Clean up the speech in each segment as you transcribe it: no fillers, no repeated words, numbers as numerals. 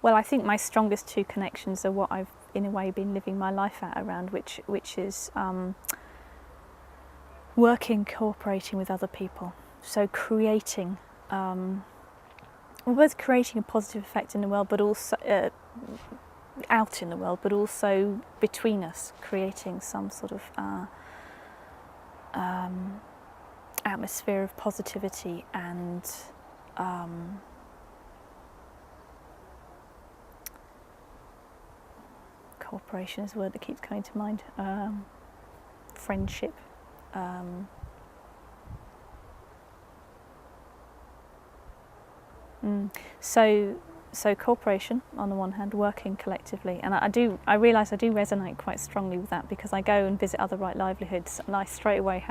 Well, I think my strongest two connections are what I've, in a way, been living my life at around, which is working, cooperating with other people. So creating, both creating a positive effect in the world, but also out in the world, but also between us, creating some sort of atmosphere of positivity and cooperation is a word that keeps coming to mind. Friendship. So cooperation on the one hand, working collectively, and I realise I do resonate quite strongly with that, because I go and visit other right livelihoods and I straight away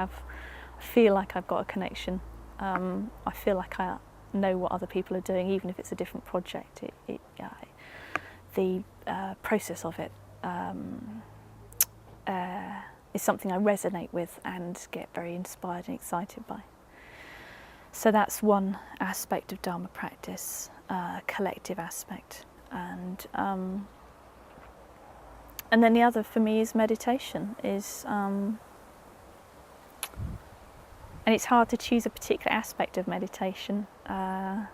feel like I've got a connection. I feel like I know what other people are doing, even if it's a different project. The process of it is something I resonate with and get very inspired and excited by. So that's one aspect of Dharma practice, collective aspect, and then the other for me is meditation. And it's hard to choose a particular aspect of meditation. I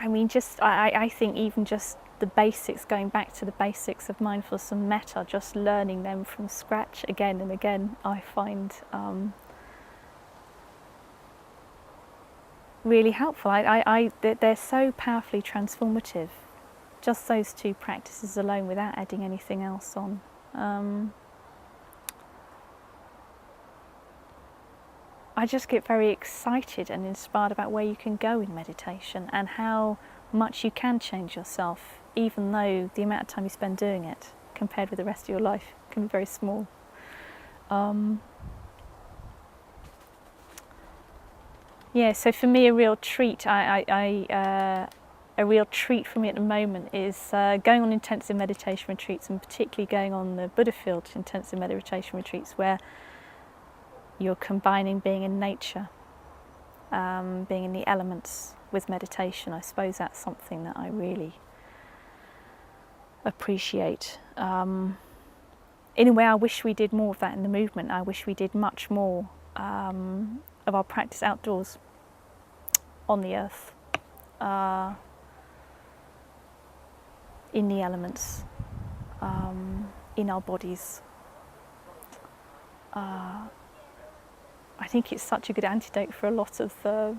mean, I think even just the basics, going back to the basics of mindfulness and metta, just learning them from scratch again and again, I find really helpful. They're so powerfully transformative, just those two practices alone, without adding anything else on. I just get very excited and inspired about where you can go in meditation and how much you can change yourself, even though the amount of time you spend doing it compared with the rest of your life can be very small. Yeah, so for me, a real treat, a real treat for me at the moment is going on intensive meditation retreats, and particularly going on the Buddha Field intensive meditation retreats, where you're combining being in nature, being in the elements with meditation. I suppose that's something that I really appreciate. In a way, I wish we did more of that in the movement. I wish we did much more of our practice outdoors, on the earth, in the elements, in our bodies. I think it's such a good antidote for a lot of the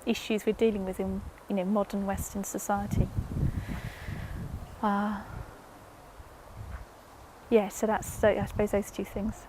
issues we're dealing with in modern Western society. Yeah, so I suppose those two things.